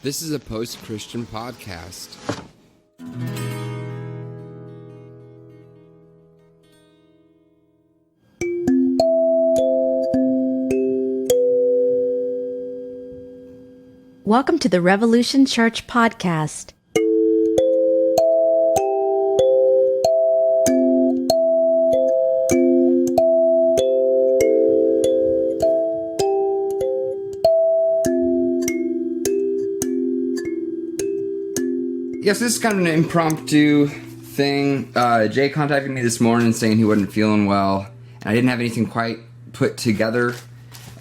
This is a post-Christian podcast. Welcome to the Revolution Church podcast. Yes, this is kind of an impromptu thing. Jay contacted me this morning saying he wasn't feeling well, and I didn't have anything quite put together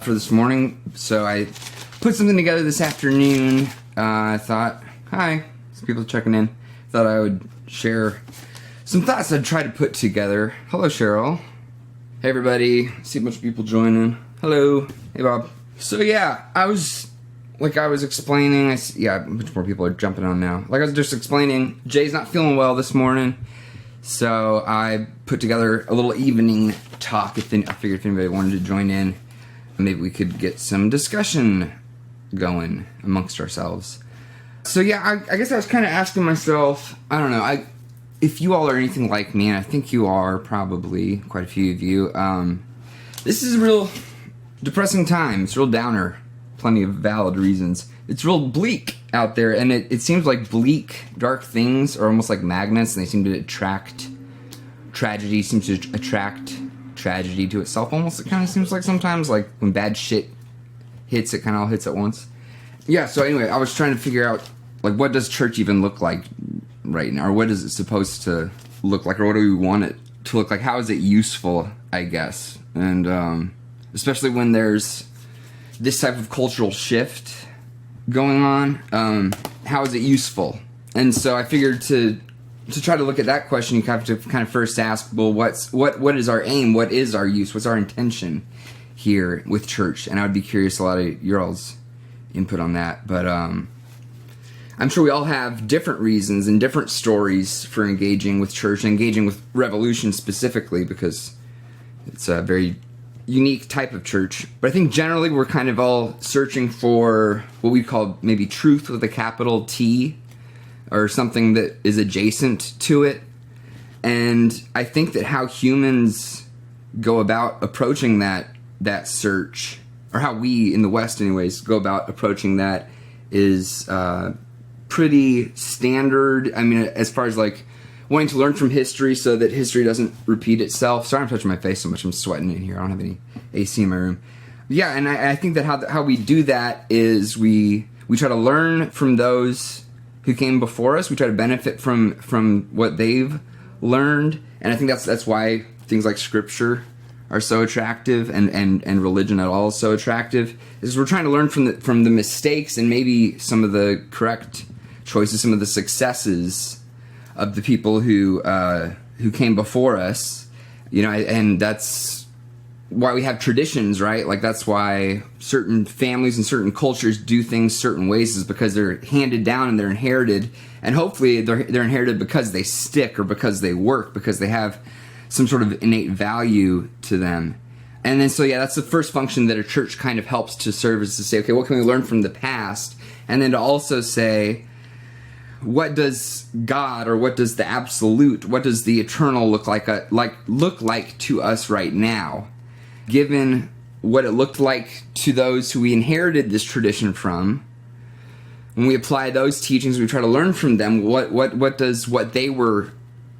for this morning, so I put something together this afternoon. I thought, hi, some people checking in. Thought I would share some thoughts I'd try to put together. Hello, Cheryl. Hey, everybody. See a bunch of people joining. Hello. Hey, Bob. So, yeah, I was explaining, a bunch more people are jumping on now. Like I was just explaining, Jay's not feeling well this morning, so I put together a little evening talk. I figured if anybody wanted to join in, maybe we could get some discussion going amongst ourselves. So yeah, I guess I was kind of asking myself, I don't know, if you all are anything like me, and I think you are probably, quite a few of you, this is a real depressing time. It's a real downer. Plenty of valid reasons. It's real bleak out there, and it seems like bleak, dark things are almost like magnets, and they seem to attract tragedy, seems to attract tragedy to itself. Almost, it kind of seems like sometimes, like when bad shit hits, it kind of all hits at once. Yeah, so anyway, I was trying to figure out, like, what does church even look like right now, or what is it supposed to look like, or what do we want it to look like? How is it useful, I guess? And especially when there's this type of cultural shift going on, how is it useful? And so I figured to try to look at that question, you have to kind of first ask, well, what is our aim? What is our use? What's our intention here with church? And I would be curious a lot of your all's input on that. But I'm sure we all have different reasons and different stories for engaging with church, and engaging with Revolution specifically, because it's a very unique type of church. But I think generally we're kind of all searching for what we call maybe truth with a capital T, or something that is adjacent to it. And I think that how humans go about approaching that search, or how we in the West anyways go about approaching that, is pretty standard. I mean, as far as like wanting to learn from history so that history doesn't repeat itself. Sorry, I'm touching my face so much. I'm sweating in here. I don't have any AC in my room. Yeah, and I think that how we do that is we try to learn from those who came before us. We try to benefit from what they've learned. And I think that's why things like Scripture are so attractive, and religion at all is so attractive, is we're trying to learn from the mistakes and maybe some of the correct choices, some of the successes of the people who came before us, you know, and that's why we have traditions, right? Like, that's why certain families and certain cultures do things certain ways, is because they're handed down and they're inherited, and hopefully they're inherited because they stick, or because they work, because they have some sort of innate value to them. And then, so yeah, that's the first function that a church kind of helps to serve, is to say, okay, what can we learn from the past? And then to also say, what does God, or what does the absolute, what does the eternal look like to us right now, given what it looked like to those who we inherited this tradition from? When we apply those teachings, we try to learn from them. What does what they were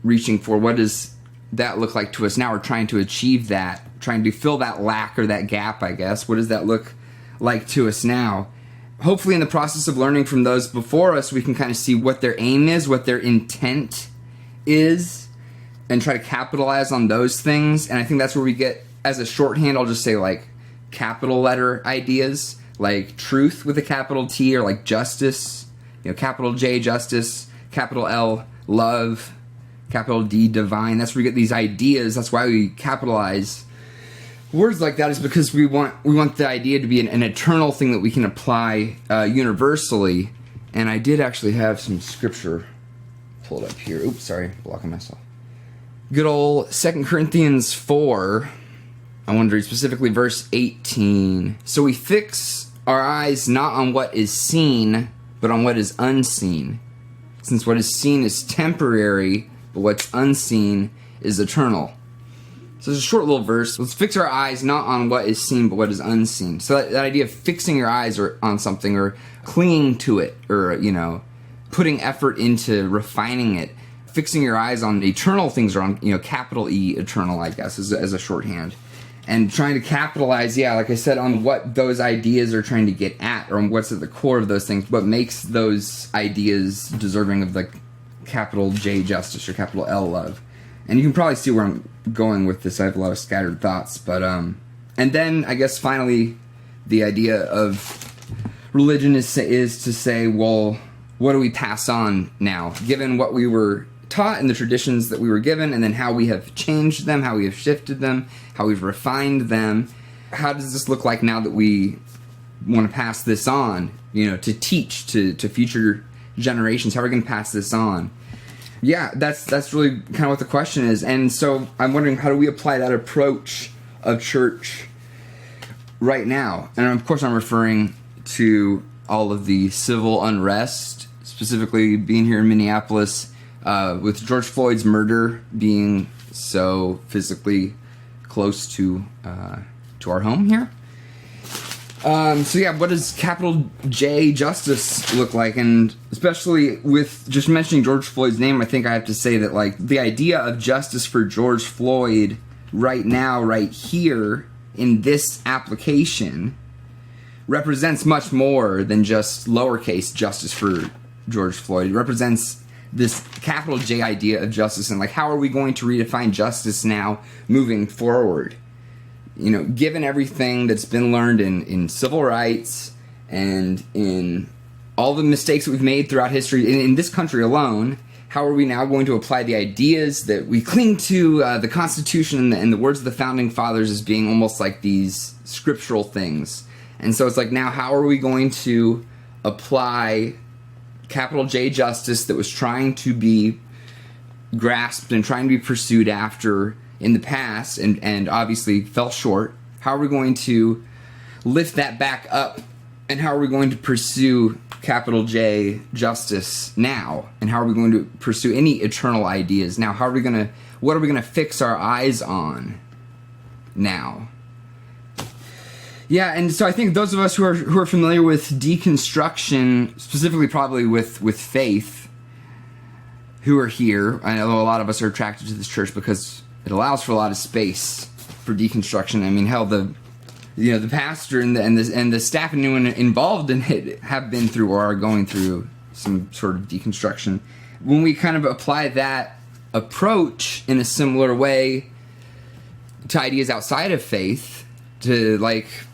reaching for? What does that look like to us now? We're trying to achieve that, trying to fill that lack, or that gap, I guess. What does that look like to us now? Hopefully in the process of learning from those before us, we can kind of see what their aim is, what their intent is, and try to capitalize on those things. And I think that's where we get, as a shorthand, I'll just say like capital letter ideas, like truth with a capital T, or like justice, you know, capital J, justice, capital L, love, capital D, divine. That's where we get these ideas. That's why we capitalize words like that, is because we want the idea to be an eternal thing that we can apply universally. And I did actually have some scripture pulled up here. Oops, sorry, blocking myself. Good old 2 Corinthians 4. I want to read specifically verse 18. So we fix our eyes not on what is seen, but on what is unseen. Since what is seen is temporary, but what's unseen is eternal. So it's a short little verse. Let's fix our eyes not on what is seen, but what is unseen. So that idea of fixing your eyes on something, or clinging to it, or, putting effort into refining it, fixing your eyes on eternal things, or on, capital E, eternal, I guess, as a shorthand. And trying to capitalize, like I said, on what those ideas are trying to get at, or what's at the core of those things, what makes those ideas deserving of the capital J justice or capital L love. And you can probably see where I'm going with this. I have a lot of scattered thoughts, but and then I guess finally the idea of religion is to say, well, what do we pass on now, given what we were taught and the traditions that we were given, and then how we have changed them, how we have shifted them, how we've refined them. How does this look like now that we want to pass this on, to teach to future generations? How are we going to pass this on? Yeah, that's really kind of what the question is. And so I'm wondering, how do we apply that approach of church right now? And of course I'm referring to all of the civil unrest, specifically being here in Minneapolis, with George Floyd's murder being so physically close to our home here. What does capital J justice look like? And especially with just mentioning George Floyd's name, I think I have to say that, the idea of justice for George Floyd right now, right here, in this application, represents much more than just lowercase justice for George Floyd. It represents this capital J idea of justice, and how are we going to redefine justice now moving forward? Given everything that's been learned in civil rights and in all the mistakes that we've made throughout history in this country alone, how are we now going to apply the ideas that we cling to, the Constitution and the words of the Founding Fathers, as being almost like these scriptural things? And so it's now how are we going to apply capital J justice that was trying to be grasped and trying to be pursued after in the past, and obviously fell short? How are we going to lift that back up, and how are we going to pursue capital J justice now? And how are we going to pursue any eternal ideas now? What are we going to fix our eyes on now? Yeah, and so I think those of us who are familiar with deconstruction, specifically probably with faith, who are here, I know a lot of us are attracted to this church because it allows for a lot of space for deconstruction. I mean, hell, the pastor and the staff and anyone involved in it have been through or are going through some sort of deconstruction. When we kind of apply that approach in a similar way to ideas outside of faith, to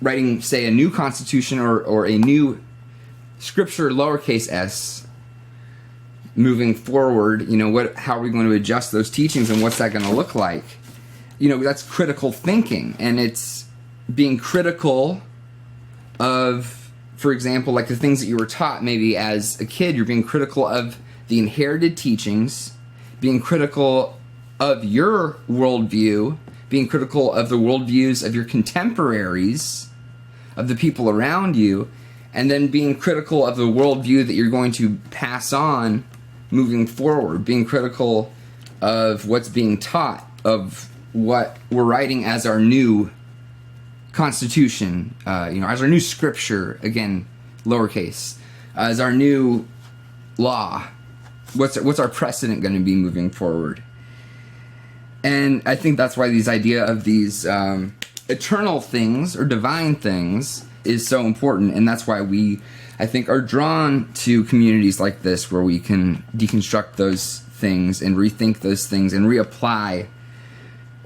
writing, say, a new constitution or a new scripture, lowercase s, moving forward, how are we going to adjust those teachings, and what's that going to look like? That's critical thinking, and it's being critical of, for example, the things that you were taught maybe as a kid. You're being critical of the inherited teachings, being critical of your worldview, being critical of the worldviews of your contemporaries, of the people around you, and then being critical of the worldview that you're going to pass on moving forward, being critical of what's being taught, of what we're writing as our new constitution, as our new scripture, again, lowercase, as our new law. What's our precedent going to be moving forward? And I think that's why these idea of these eternal things or divine things is so important, and that's why we, I think, are drawn to communities like this where we can deconstruct those things and rethink those things and reapply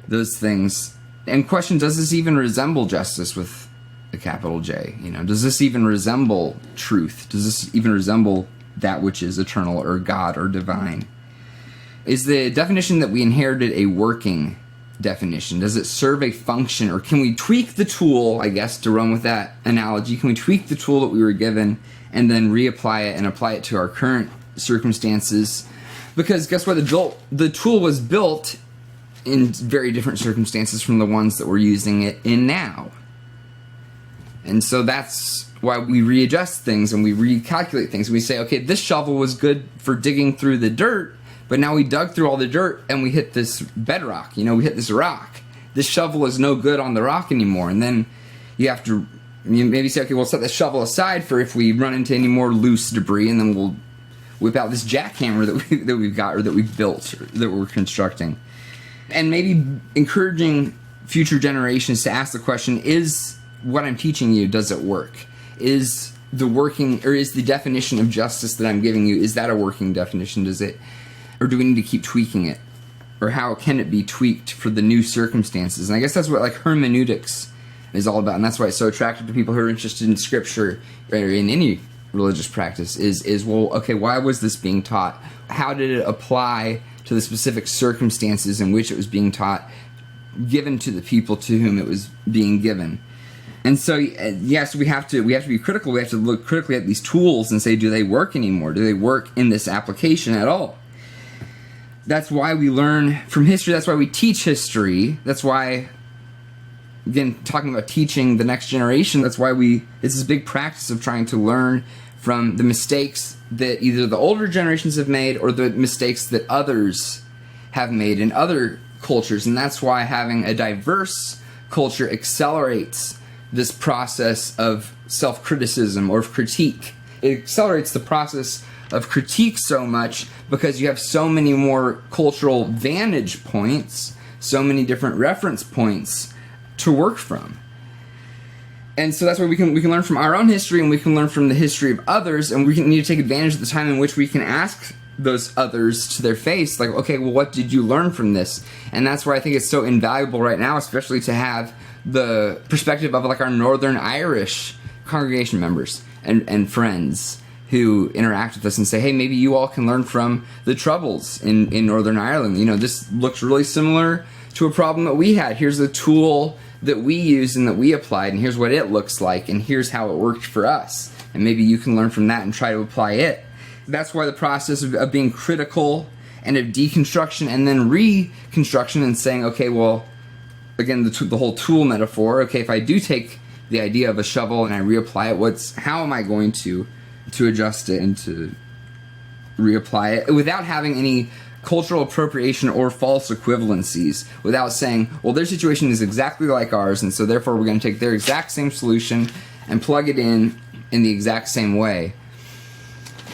those things and question, does this even resemble justice with a capital J? Does this even resemble truth? Does this even resemble that which is eternal or God or divine? Is the definition that we inherited a working definition? Does it serve a function, or can we tweak the tool, I guess, to run with that analogy? Can we tweak the tool that we were given and then reapply it and apply it to our current circumstances? Because guess what? The tool was built in very different circumstances from the ones that we're using it in now. And so that's why we readjust things and we recalculate things. We say, okay, this shovel was good for digging through the dirt, but now we dug through all the dirt and we hit this bedrock, we hit this rock. This shovel is no good on the rock anymore. And then you have to maybe say, okay, we'll set the shovel aside for if we run into any more loose debris, and then we'll whip out this jackhammer that we've got or that we've built or that we're constructing. And maybe encouraging future generations to ask the question, is what I'm teaching you, does it work? Is the definition of justice that I'm giving you, is that a working definition? Or do we need to keep tweaking it? Or how can it be tweaked for the new circumstances? And I guess that's what hermeneutics is all about, and that's why it's so attractive to people who are interested in scripture or in any religious practice is well, okay, why was this being taught? How did it apply to the specific circumstances in which it was being taught, given to the people to whom it was being given? And so, yes, we have to be critical. We have to look critically at these tools and say, do they work anymore? Do they work in this application at all? That's why we learn from history. That's why we teach history. That's why, again, talking about teaching the next generation, that's why it's this big practice of trying to learn from the mistakes that either the older generations have made or the mistakes that others have made in other cultures. And that's why having a diverse culture accelerates this process of self-criticism or of critique. It accelerates the process of critique so much because you have so many more cultural vantage points, so many different reference points to work from. And so that's why we can learn from our own history, and we can learn from the history of others, and we need to take advantage of the time in which we can ask those others to their face, like, okay, well, what did you learn from this? And that's why I think it's so invaluable right now, especially to have the perspective of our Northern Irish congregation members and friends who interact with us and say, hey, maybe you all can learn from the troubles in Northern Ireland. This looks really similar to a problem that we had. Here's the tool that we used and that we applied, and here's what it looks like, and here's how it worked for us. And maybe you can learn from that and try to apply it. That's why the process of being critical and of deconstruction and then reconstruction and saying, okay, well, again, the whole tool metaphor, okay, if I do take the idea of a shovel and I reapply it, how am I going to adjust it and to reapply it without having any cultural appropriation or false equivalencies, without saying, well, their situation is exactly like ours, and so therefore we're going to take their exact same solution and plug it in the exact same way.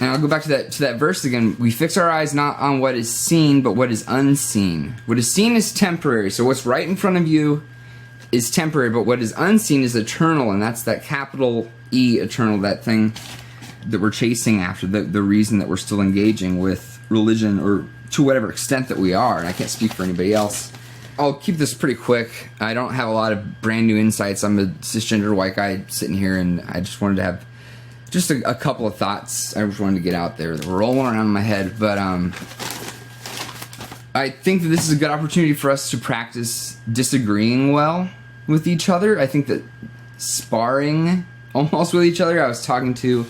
And I'll go back to that verse again. We fix our eyes not on what is seen, but what is unseen. What is seen is temporary, so what's right in front of you is temporary, but what is unseen is eternal, and that's that capital E, eternal, that thing that we're chasing after, the reason that we're still engaging with religion, or to whatever extent that we are, and I can't speak for anybody else. I'll keep this pretty quick. I don't have a lot of brand new insights. I'm a cisgender white guy sitting here, and I just wanted to have just a couple of thoughts I just wanted to get out there that were rolling around in my head. But I think that this is a good opportunity for us to practice disagreeing well with each other. I think that sparring almost with each other. I was talking to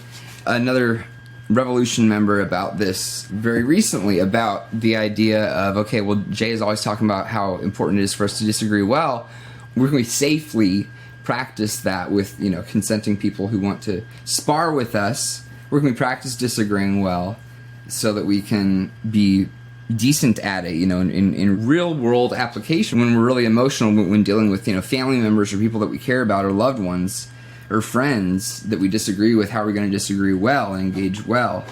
another Revolution member about this very recently, about the idea of, okay, well, Jay is always talking about how important it is for us to disagree well. Where can we safely practice that with, consenting people who want to spar with us? Where can we practice disagreeing well so that we can be decent at it, in real world application, when we're really emotional, when dealing with, family members or people that we care about or loved ones or friends that we disagree with? How are we going to disagree well and engage well?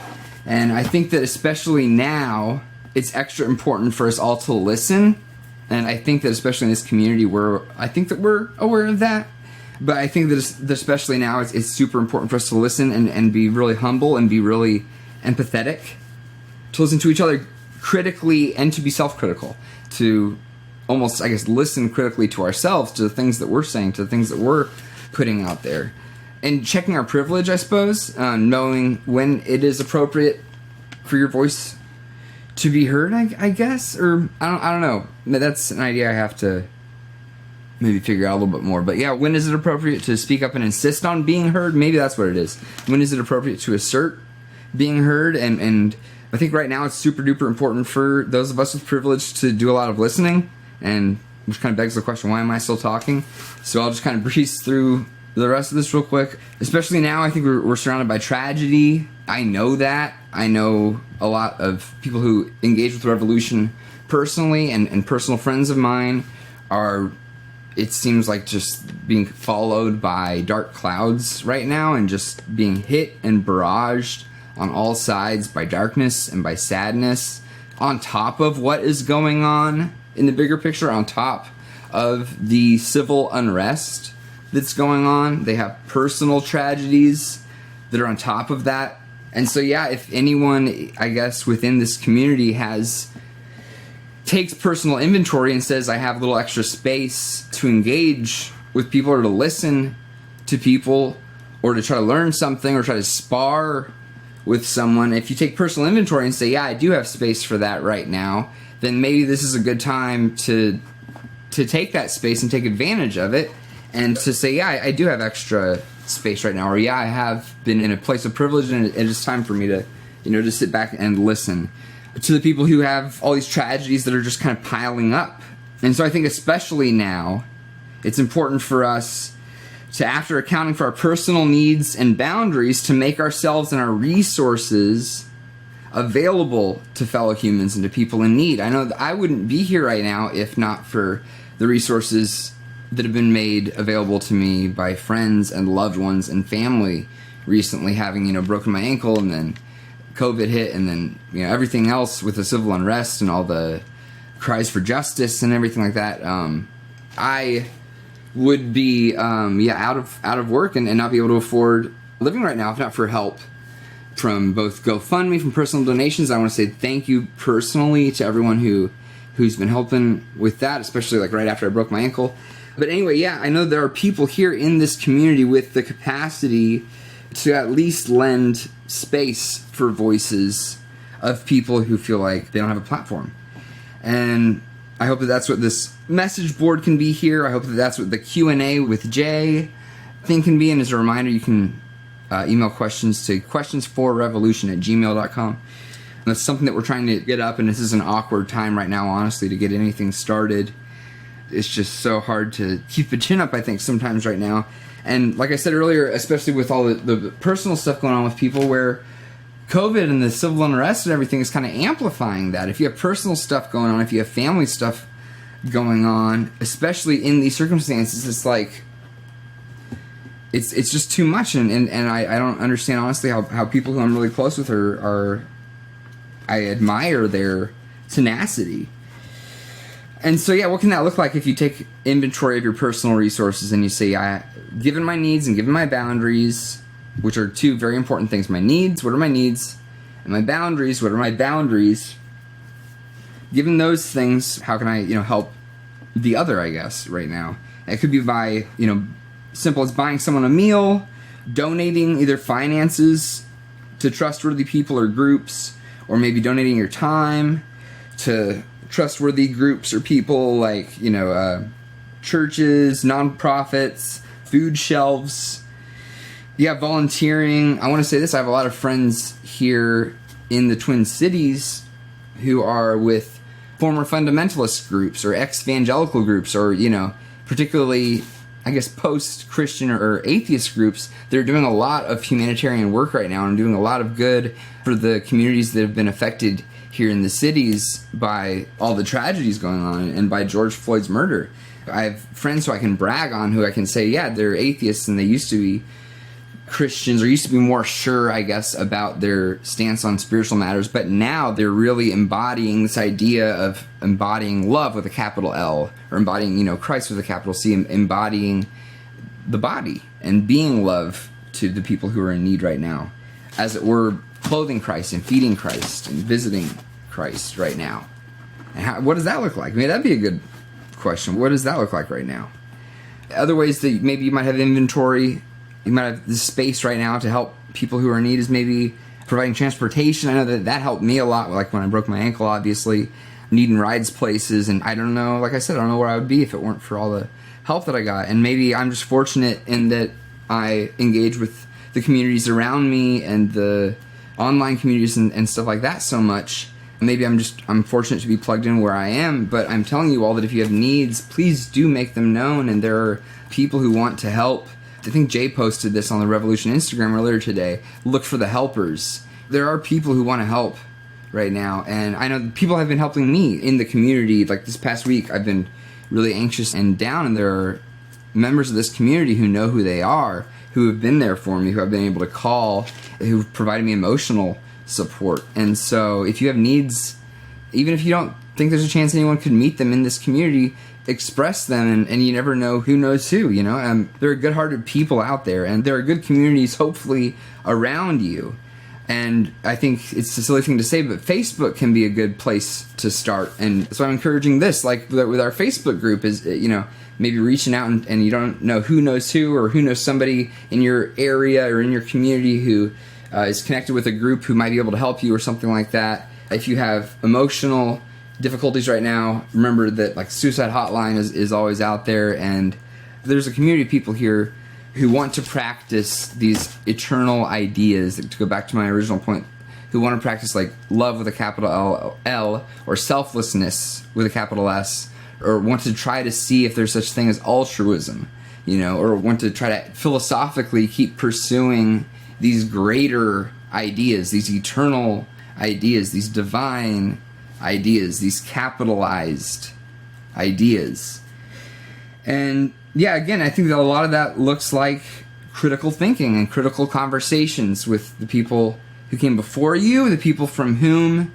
And I think that especially now, it's extra important for us all to listen. And I think that especially in this community, we're aware of that. But I think that especially now, it's super important for us to listen and be really humble and be really empathetic, to listen to each other critically and to be self-critical, to almost, I guess, listen critically to ourselves, to the things that we're saying, to the things that we're putting out there, and checking our privilege, I suppose, knowing when it is appropriate for your voice to be heard, I guess, or I don't know. That's an idea I have to maybe figure out a little bit more. But yeah, when is it appropriate to speak up and insist on being heard? Maybe that's what it is. When is it appropriate to assert being heard? And I think right now it's super duper important for those of us with privilege to do a lot of listening, and which kind of begs the question, why am I still talking? So I'll just kind of breeze through the rest of this real quick. Especially now, I think we're surrounded by tragedy. I know that. I know a lot of people who engage with the revolution personally, and personal friends of mine are, it seems like, just being followed by dark clouds right now and just being hit and barraged on all sides by darkness and by sadness, on top of what is going on in the bigger picture, on top of the civil unrest that's going on. They have personal tragedies that are on top of that. And so, yeah, if anyone, I guess, within this community takes personal inventory and says, I have a little extra space to engage with people or to listen to people or to try to learn something or try to spar with someone, if you take personal inventory and say, yeah, I do have space for that right now, then maybe this is a good time to take that space and take advantage of it, and to say, yeah, I do have extra space right now, or yeah, I have been in a place of privilege, and it's time for me to, to sit back and listen to the people who have all these tragedies that are just kind of piling up. And so I think especially now, it's important for us to, after accounting for our personal needs and boundaries, to make ourselves and our resources available to fellow humans and to people in need. I know that I wouldn't be here right now if not for the resources that have been made available to me by friends and loved ones and family recently, having, broken my ankle, and then COVID hit, and then, everything else with the civil unrest and all the cries for justice and everything like that. I would be out of work and not be able to afford living right now if not for help from both GoFundMe, from personal donations. I want to say thank you personally to everyone who's been helping with that, especially like right after I broke my ankle. But anyway, yeah, I know there are people here in this community with the capacity to at least lend space for voices of people who feel like they don't have a platform. And I hope that that's what this message board can be here. I hope that that's what the Q&A with Jay thing can be. And as a reminder, you can email questions to questionsforrevolution@gmail.com. And that's something that we're trying to get up, and this is an awkward time right now, honestly, to get anything started. It's just so hard to keep the chin up, I think, sometimes right now. And like I said earlier, especially with all the personal stuff going on with people, where COVID and the civil unrest and everything is kind of amplifying that. If you have personal stuff going on, if you have family stuff going on, especially in these circumstances, it's like, it's just too much. And I don't understand, honestly, how people who I'm really close with I admire their tenacity. And so, yeah, what can that look like if you take inventory of your personal resources and you say, given my needs and given my boundaries, which are two very important things. My needs, what are my needs? And my boundaries, what are my boundaries? Given those things, how can I, help the other, I guess, right now? It could be by, simple as buying someone a meal, donating either finances to trustworthy people or groups, or maybe donating your time to trustworthy groups or people like, churches, nonprofits, food shelves. Yeah, volunteering. I want to say this. I have a lot of friends here in the Twin Cities who are with former fundamentalist groups or ex-evangelical groups, or, particularly, I guess, post-Christian or atheist groups. They're doing a lot of humanitarian work right now and doing a lot of good for the communities that have been affected here in the cities by all the tragedies going on and by George Floyd's murder. I have friends who I can brag on, who I can say, yeah, they're atheists and they used to be Christians, or used to be more sure, I guess, about their stance on spiritual matters, but now they're really embodying this idea of embodying love with a capital L, or embodying, Christ with a capital C, embodying the body and being love to the people who are in need right now, as it were, clothing Christ and feeding Christ and visiting Christ right now. And what does that look like? That'd be a good question. What does that look like right now? Other ways that maybe you might have inventory, you might have the space right now to help people who are in need, is maybe providing transportation. I know that helped me a lot, like when I broke my ankle, obviously, needing rides places, and I don't know, like I said, I don't know where I would be if it weren't for all the help that I got. And maybe I'm just fortunate in that I engage with the communities around me and the online communities and stuff like that so much. Maybe I'm fortunate to be plugged in where I am, but I'm telling you all that if you have needs, please do make them known, and there are people who want to help I think Jay posted this on the Revolution Instagram earlier today. Look for the helpers. There are people who want to help right now, and I know people have been helping me in the community. Like this past week, I've been really anxious and down, and there are members of this community who know who they are, who have been there for me, who I've been able to call, who've provided me emotional support. And so if you have needs, even if you don't think there's a chance anyone could meet them in this community, express them, and you never know who knows who, you know. There are good-hearted people out there, and there are good communities hopefully around you. And I think it's a silly thing to say, but Facebook can be a good place to start. And so I'm encouraging this, like with our Facebook group, is, you know, maybe reaching out and you don't know who knows who, or who knows somebody in your area or in your community who is connected with a group who might be able to help you or something like that. If you have emotional difficulties right now, remember that like suicide hotline is always out there, and there's a community of people here who want to practice these eternal ideas, to go back to my original point, who want to practice like love with a capital L, or selflessness with a capital S, or want to try to see if there's such thing as altruism, you know, or want to try to philosophically keep pursuing these greater ideas, these eternal ideas, these divine ideas, these capitalized ideas. And yeah, again, I think that a lot of that looks like critical thinking and critical conversations with the people who came before you, the people from whom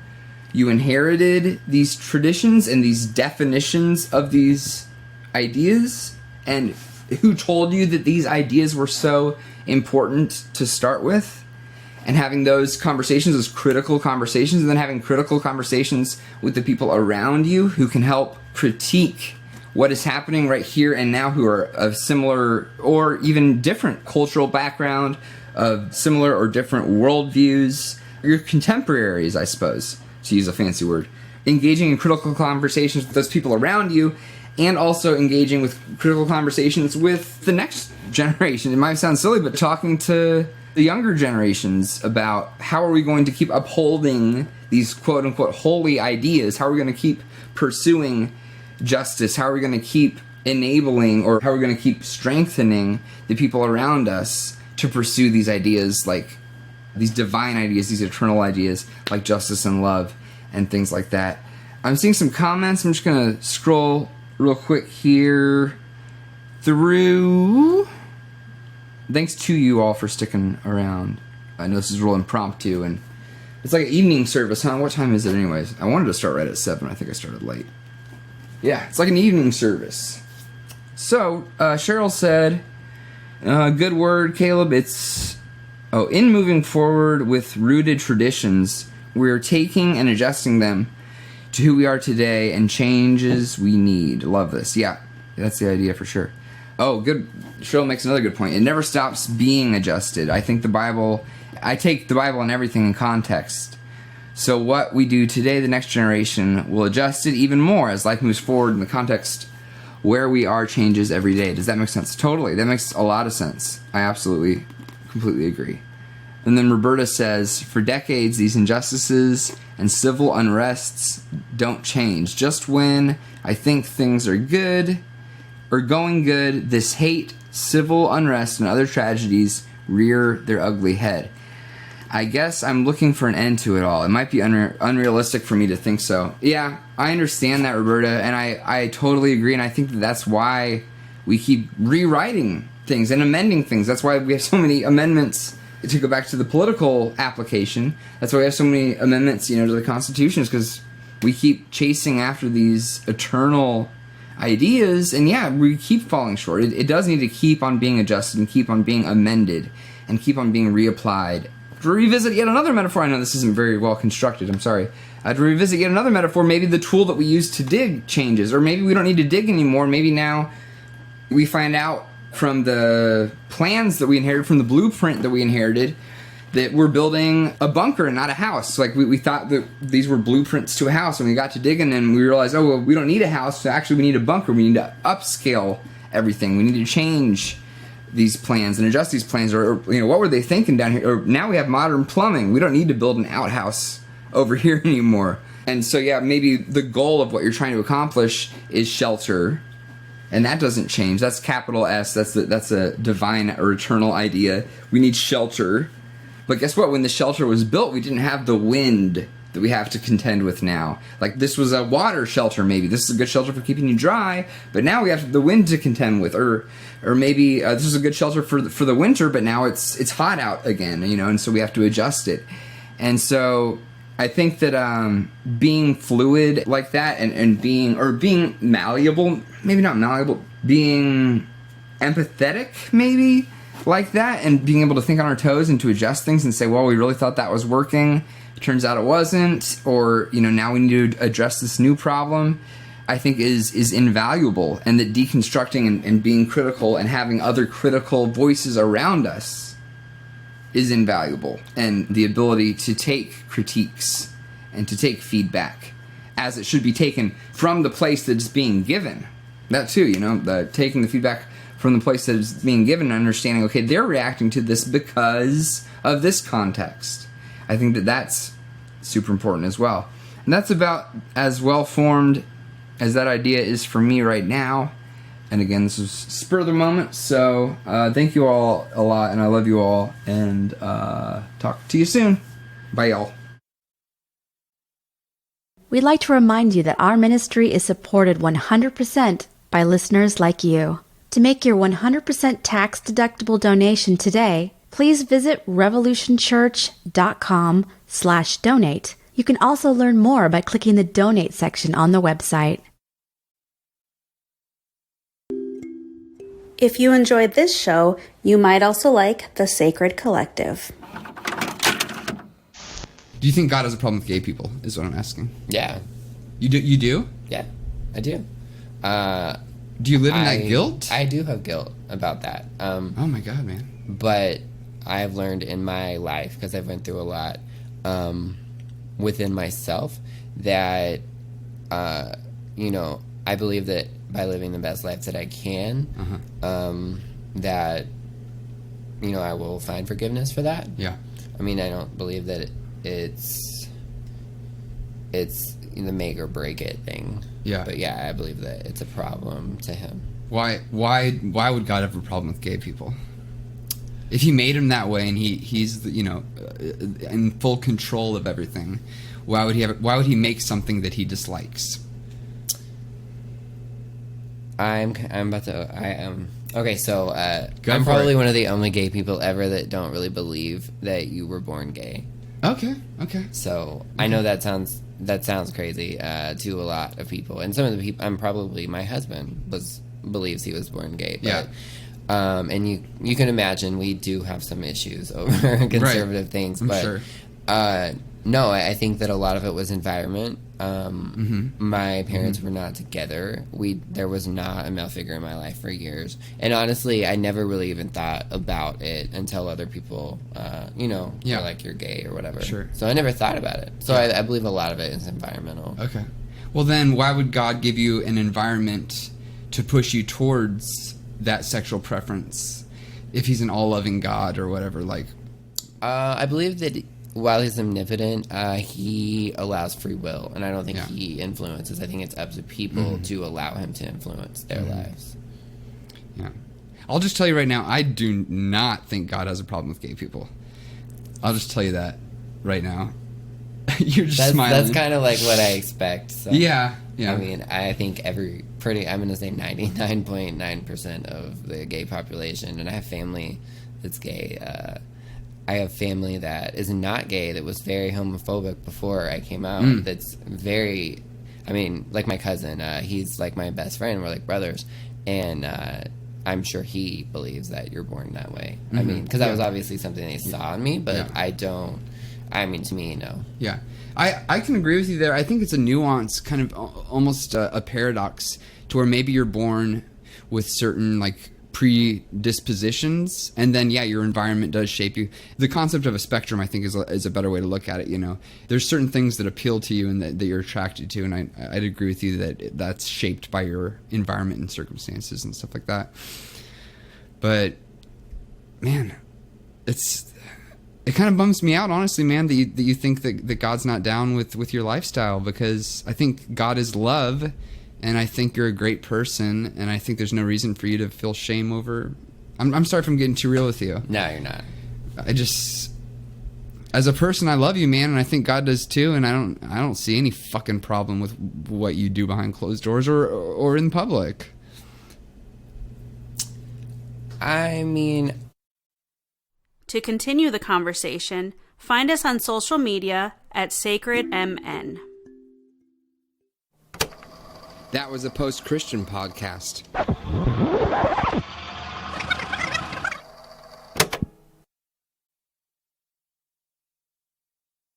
you inherited these traditions and these definitions of these ideas, and who told you that these ideas were so important to start with. And having those conversations, those critical conversations, and then having critical conversations with the people around you who can help critique what is happening right here and now, who are of similar or even different cultural background, of similar or different worldviews, your contemporaries, I suppose, to use a fancy word. Engaging in critical conversations with those people around you, and also engaging with critical conversations with the next generation. It might sound silly, but talking to the younger generations about how are we going to keep upholding these quote-unquote holy ideas? How are we going to keep pursuing justice? How are we going to keep enabling, or how are we going to keep strengthening the people around us to pursue these ideas, like these divine ideas, these eternal ideas, like justice and love and things like that? I'm seeing some comments. I'm just going to scroll real quick here through. Thanks to you all for sticking around. I know this is real impromptu, and it's like an evening service, huh? What time is it anyways? I wanted to start right at 7. I think I started late. Yeah, it's like an evening service. So, Cheryl said, good word, Caleb. It's, in moving forward with rooted traditions, we're taking and adjusting them to who we are today and changes we need. Love this. Yeah, that's the idea for sure. Oh, good. Cheryl makes another good point. It never stops being adjusted. I take the Bible and everything in context. So what we do today, the next generation will adjust it even more as life moves forward in the context where we are changes every day. Does that make sense? Totally. That makes a lot of sense. I absolutely, completely agree. And then Roberta says, for decades, these injustices and civil unrests don't change. Just when I think things are good or going good, this hate, civil unrest, and other tragedies rear their ugly head. I guess I'm looking for an end to it all. It might be unrealistic for me to think so. Yeah, I understand that, Roberta, and I totally agree, and I think that's why we keep rewriting things and amending things. That's why we have so many amendments. To go back to the political application, that's why we have so many amendments, to the Constitution, is because we keep chasing after these eternal ideas, and yeah, we keep falling short. It does need to keep on being adjusted and keep on being amended and keep on being reapplied. To revisit yet another metaphor, I know this isn't very well constructed, I'm sorry. To revisit yet another metaphor, maybe the tool that we use to dig changes, or maybe we don't need to dig anymore. Maybe now we find out from the plans that we inherited, from the blueprint that we inherited, that we're building a bunker and not a house. Like we thought that these were blueprints to a house, and we got to digging and we realized, we don't need a house, so actually we need a bunker. We need to upscale everything. We need to change these plans and adjust these plans, or what were they thinking down here? Or now we have modern plumbing. We don't need to build an outhouse over here anymore. And so yeah, maybe the goal of what you're trying to accomplish is shelter, And that doesn't change. That's capital S. That's a divine or eternal idea. We need shelter. But guess what? When the shelter was built, we didn't have the wind that we have to contend with now. Like, this was a water shelter, maybe. This is a good shelter for keeping you dry, but now we have the wind to contend with. Or maybe this is a good shelter for the winter, but now it's hot out again, and so we have to adjust it. And so I think that being fluid like that and being malleable, maybe not malleable, being empathetic maybe like that, and being able to think on our toes and to adjust things and say, well, we really thought that was working. It turns out it wasn't, or, now we need to address this new problem, I think is invaluable. And that deconstructing and being critical and having other critical voices around us is invaluable, and the ability to take critiques and to take feedback as it should be taken from the place that it's being given. That too, taking the feedback from the place that it's being given and understanding, okay, they're reacting to this because of this context. I think that's super important as well. And that's about as well formed as that idea is for me right now. And again, this is spur of the moment, so thank you all a lot, and I love you all, and talk to you soon. Bye, y'all. We'd like to remind you that our ministry is supported 100% by listeners like you. To make your 100% tax-deductible donation today, please visit revolutionchurch.com/donate. You can also learn more by clicking the donate section on the website. If you enjoyed this show, you might also like The Sacred Collective. Do you think God has a problem with gay people, is what I'm asking? Yeah. You do? Yeah, I do. Do you live in that guilt? I do have guilt about that. Oh my God, man. But I've learned in my life, because I've went through a lot within myself, that, I believe that by living the best life that I can, that, I will find forgiveness for that. Yeah. I mean, I don't believe that it's the make or break it thing. Yeah. But yeah, I believe that it's a problem to him. Why would God have a problem with gay people? If he made him that way and he's in full control of everything, why would he make something that he dislikes? Okay, so I'm probably one of the only gay people ever that don't really believe that you were born gay. Okay. So I know that sounds crazy to a lot of people, and some of the people. My husband believes he was born gay. But, yeah. And you can imagine we do have some issues over conservative things, but sure. No, I think that a lot of it was environment. My parents were not together. There was not a male figure in my life for years, and honestly, I never really even thought about it until other people, were like, you're gay or whatever. Sure. So I never thought about it. So I believe a lot of it is environmental. Okay. Well, then why would God give you an environment to push you towards that sexual preference if he's an all-loving God or whatever? Like, I believe that while he's omnipotent, he allows free will, and I don't think he influences. I think it's up to people to allow him to influence their lives. Yeah. I'll just tell you right now, I do not think God has a problem with gay people. I'll just tell you that right now. You're just smiling. That's kind of like what I expect. So. Yeah. I mean, I think I'm going to say 99.9% of the gay population, and I have family that's gay. I have family that is not gay, that was very homophobic before I came out. That's very, like my cousin, he's like my best friend. We're like brothers. And I'm sure he believes that you're born that way. Because that was obviously something they saw in me, but I don't, to me, no. Yeah. I can agree with you there. I think it's a nuance, kind of almost a paradox, to where maybe you're born with certain, like, predispositions, and then your environment does shape you. The concept of a spectrum, I think, is a better way to look at it. There's certain things that appeal to you and that you're attracted to, and I'd agree with you that that's shaped by your environment and circumstances and stuff like that. But man, it kind of bums me out, honestly, man, that you think that God's not down with your lifestyle, because I think God is love, and I think you're a great person, and I think there's no reason for you to feel shame over. I'm sorry if I'm getting too real with you. No, you're not. I just, as a person, I love you, man, and I think God does too, and I don't see any fucking problem with what you do behind closed doors or in public. I mean, To continue the conversation, find us on social media at SacredMN. That was a post-Christian podcast.